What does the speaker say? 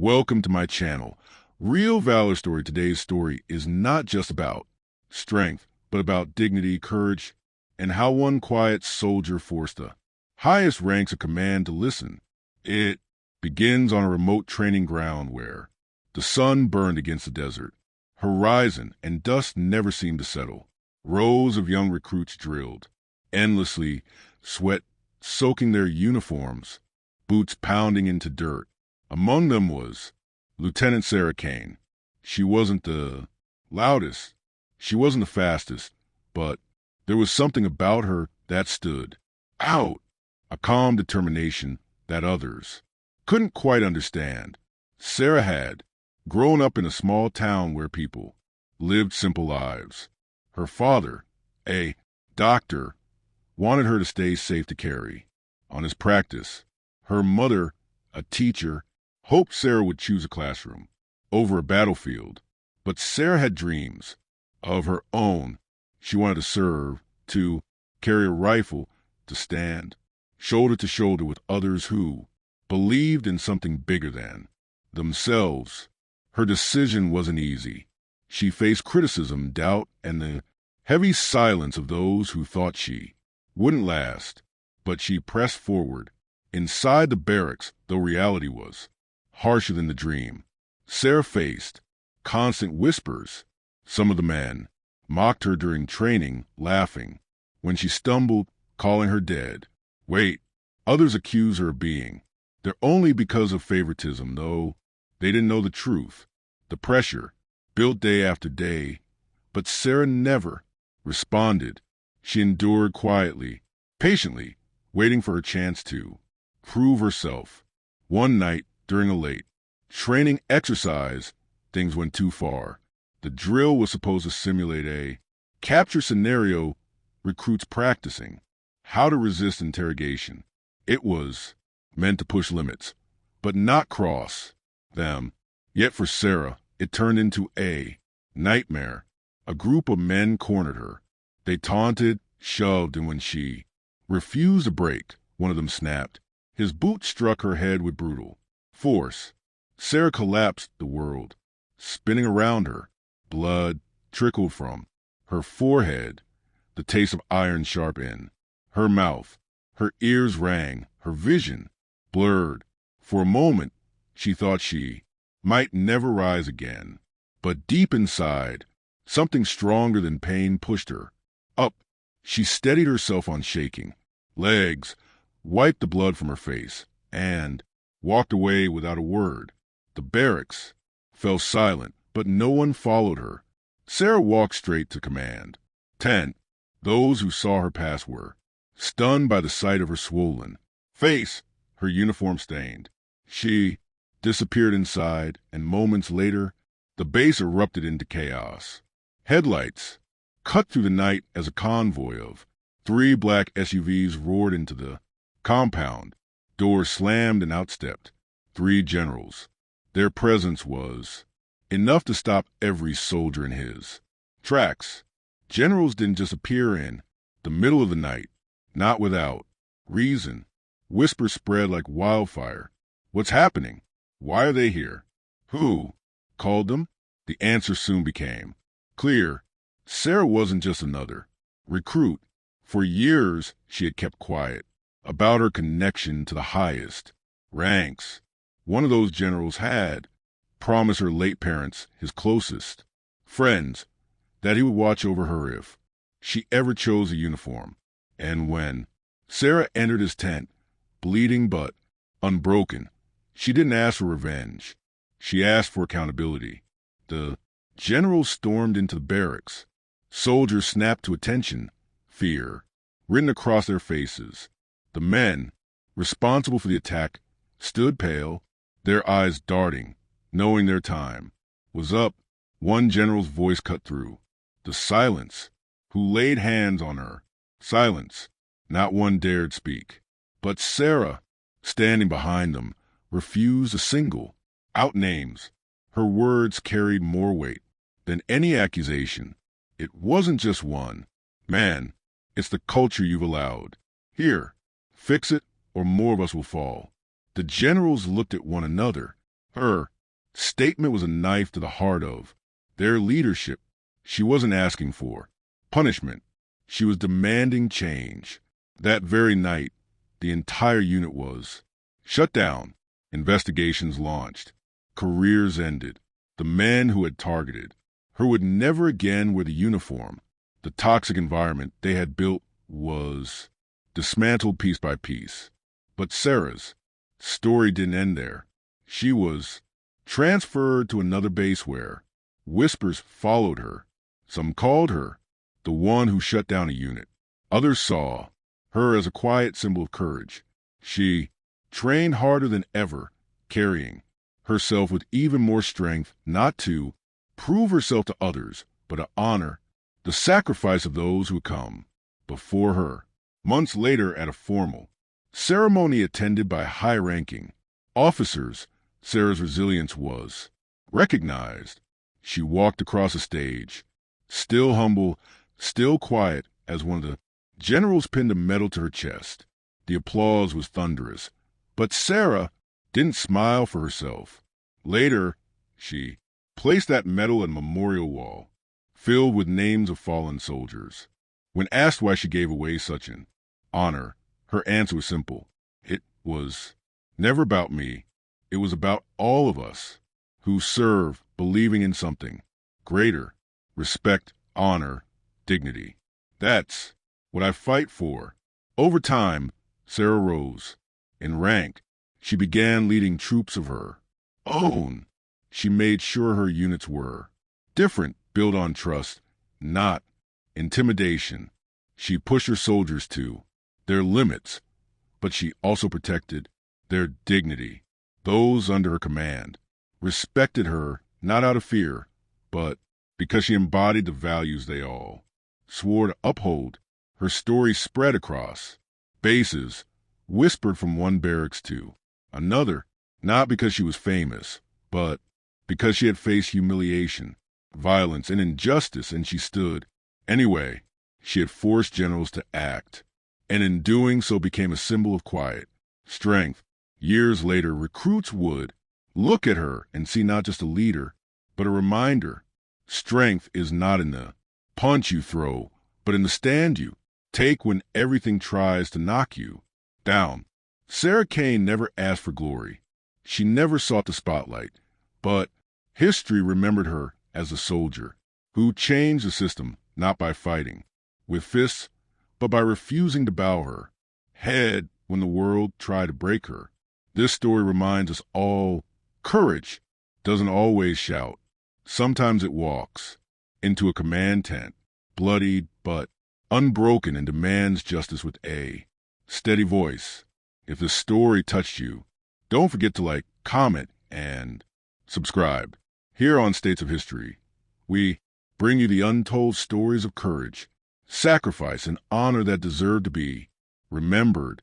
Welcome to my channel. Real Valor Story. Today's story is not just about strength, but about dignity, courage, and how one quiet soldier forced the highest ranks of command to listen. It begins on a remote training ground where the sun burned against the desert. Horizon and dust never seemed to settle. Rows of young recruits drilled, endlessly, sweat soaking their uniforms, boots pounding into dirt. Among them was Lieutenant Sarah Kane. She wasn't the loudest, she wasn't the fastest, but there was something about her that stood out, a calm determination that others couldn't quite understand. Sarah had grown up in a small town where people lived simple lives. Her father, a doctor, wanted her to stay safe to carry on his practice. Her mother, a teacher, hoped Sarah would choose a classroom over a battlefield. But Sarah had dreams of her own. She wanted to serve, to carry a rifle, to stand shoulder to shoulder with others who believed in something bigger than themselves. Her decision wasn't easy. She faced criticism, doubt, and the heavy silence of those who thought she wouldn't last. But she pressed forward. Inside the barracks, though reality was harsher than the dream, Sarah faced constant whispers. Some of the men mocked her during training, laughing when she stumbled, calling her dead. Wait, others accused her of being there only because of favoritism, though they didn't know the truth. The pressure built day after day, but Sarah never responded. She endured quietly, patiently, waiting for her chance to prove herself. One night, during a late training exercise, things went too far. The drill was supposed to simulate a capture scenario, recruits practicing how to resist interrogation. It was meant to push limits, but not cross them. Yet for Sarah, it turned into a nightmare. A group of men cornered her. They taunted, shoved, and when she refused to break, one of them snapped. His boot struck her head with brutal force. Sarah collapsed, the world spinning around her. Blood trickled from her forehead, the taste of iron sharp in her mouth. Her ears rang, her vision blurred. For a moment, she thought she might never rise again. But deep inside, something stronger than pain pushed her up. She steadied herself on shaking legs, wiped the blood from her face, and walked away without a word. The barracks fell silent, but no one followed her. Sarah walked straight to command. Tent. Those who saw her pass were stunned by the sight of her swollen face, her uniform stained. She disappeared inside, and moments later, the base erupted into chaos. Headlights cut through the night as a convoy of 3 black SUVs roared into the compound. Doors slammed and outstepped 3 generals. Their presence was enough to stop every soldier in his tracks. Generals didn't just appear in the middle of the night, not without reason. Whispers spread like wildfire. What's happening? Why are they here? Who called them? The answer soon became clear. Sarah wasn't just another recruit. For years, she had kept quiet about her connection to the highest ranks. One of those generals had promised her late parents, his closest friends, that he would watch over her if she ever chose a uniform. And when Sarah entered his tent, bleeding but unbroken, she didn't ask for revenge. She asked for accountability. The general stormed into the barracks. Soldiers snapped to attention, fear written across their faces. The men responsible for the attack stood pale, their eyes darting, knowing their time was up. One general's voice cut through the silence, who laid hands on her. Silence. Not one dared speak. But Sarah, standing behind them, refused a single out names. Her words carried more weight than any accusation. It wasn't just one. Man, it's the culture you've allowed. Here, fix it or more of us will fall. The generals looked at one another. Her statement was a knife to the heart of their leadership. She wasn't asking for punishment. She was demanding change. That very night, the entire unit was shut down, investigations launched, careers ended. The men who had targeted her would never again wear the uniform. The toxic environment they had built was dismantled piece by piece. But Sarah's story didn't end there. She was transferred to another base where whispers followed her. Some called her the one who shut down a unit. Others saw her as a quiet symbol of courage. She trained harder than ever, carrying herself with even more strength, not to prove herself to others, but to honor the sacrifice of those who come before her. Months later, at a formal ceremony attended by high-ranking officers, Sarah's resilience was recognized. She walked across the stage, still humble, still quiet, as one of the generals pinned a medal to her chest. The applause was thunderous, but Sarah didn't smile for herself. Later, she placed that medal in a memorial wall, filled with names of fallen soldiers. When asked why she gave away such an honor, her answer was simple. It was never about me. It was about all of us who serve, believing in something greater: respect, honor, dignity. That's what I fight for. Over time, Sarah rose in rank. She began leading troops of her own. She made sure her units were different, built on trust, not intimidation. She pushed her soldiers to their limits, but she also protected their dignity. Those under her command respected her not out of fear, but because she embodied the values they all swore to uphold. Her story spread across bases, whispered from one barracks to another, not because she was famous, but because she had faced humiliation, violence, and injustice, and she stood anyway. She had forced generals to act, and in doing so became a symbol of quiet strength. Years later, recruits would look at her and see not just a leader, but a reminder. Strength is not in the punch you throw, but in the stand you take when everything tries to knock you down. Sarah Kane never asked for glory. She never sought the spotlight, but history remembered her as a soldier who changed the system not by fighting with fists, but by refusing to bow her head when the world tried to break her. This story reminds us all courage doesn't always shout. Sometimes it walks into a command tent, bloodied but unbroken, and demands justice with a steady voice. If the story touched you, don't forget to like, comment, and subscribe. Here on States of History, we bring you the untold stories of courage, sacrifice, and honor that deserve to be remembered